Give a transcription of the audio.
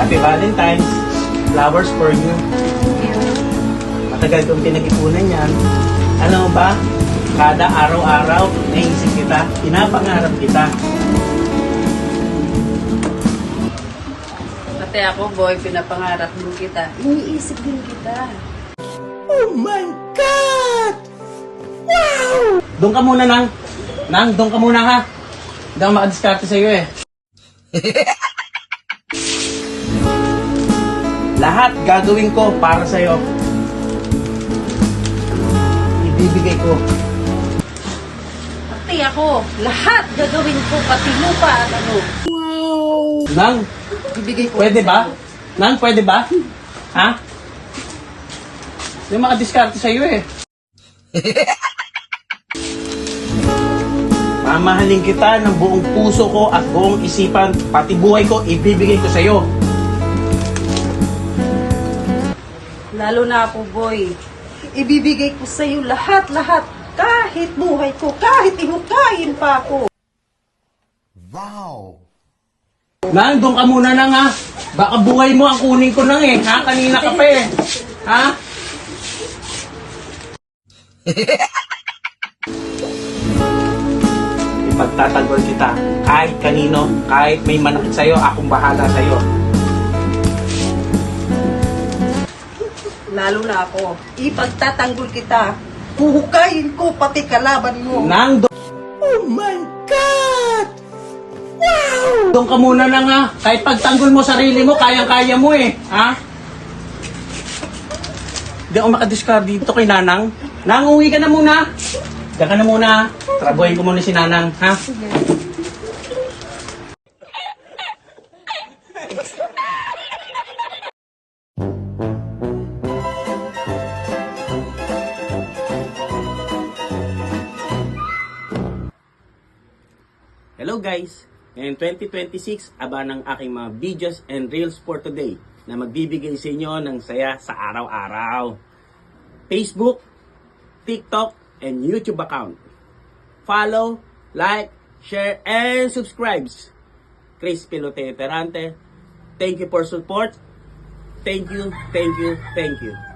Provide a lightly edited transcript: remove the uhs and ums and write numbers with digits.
Happy Valentine's. Flowers for you. Matagal kong pinag-ipunan yan. Alam mo ba? Kada araw-araw, naisip kita, pinapangarap kita. Pati ako, boy, pinapangarap din kita. Iniisip din kita. Oh my God! Wow! Doon ka muna, Nang. Nang, doon ka muna ha. Hindi ako makadiskarte sa'yo eh. Lahat gagawin ko para sa'yo. Ibibigay ko. Pati ako, lahat gagawin ko, pati lupa at ano. Nang, Ibigay ko. pwede ba? Nang, pwede ba? Ha? Hindi ako makadiskarte sa'yo eh. Mamahalin kita ng buong puso ko at buong isipan, pati buhay ko, ibibigay ko sa'yo. Lalo na ako, boy. Ibibigay ko sa'yo lahat-lahat. Kahit buhay ko, kahit ihukayin pa ako. Nang, doon ka muna nang ha. Baka buhay mo ang kunin ko nang eh. Ha? Kanina ka pa eh. Ha? Ipagtatanggol kita. Kahit kanino, kahit may manakit sa'yo, akong bahala sa'yo. Lalo na ako. Ipagtatanggol kita. Huhukayin ko pati kalaban mo. Nang, oh my God! Wow! Doon ka muna nang ha. Kahit pagtanggol mo sarili mo, kayang-kaya mo eh. Ha? Hindi ako makadiscard dito kay Nanang. Nang, uwi ka na muna. Diyan ka na muna. Trabuhin ko muna si Nanang. Ha? Hello guys! Ngayon 2026, aba ng aking mga videos and reels for today na magbibigay sa inyo ng saya sa araw-araw. Facebook, TikTok, and YouTube account. Follow, like, share, and subscribe. Chris Pilote Terante. Thank you for support. Thank you, thank you, thank you.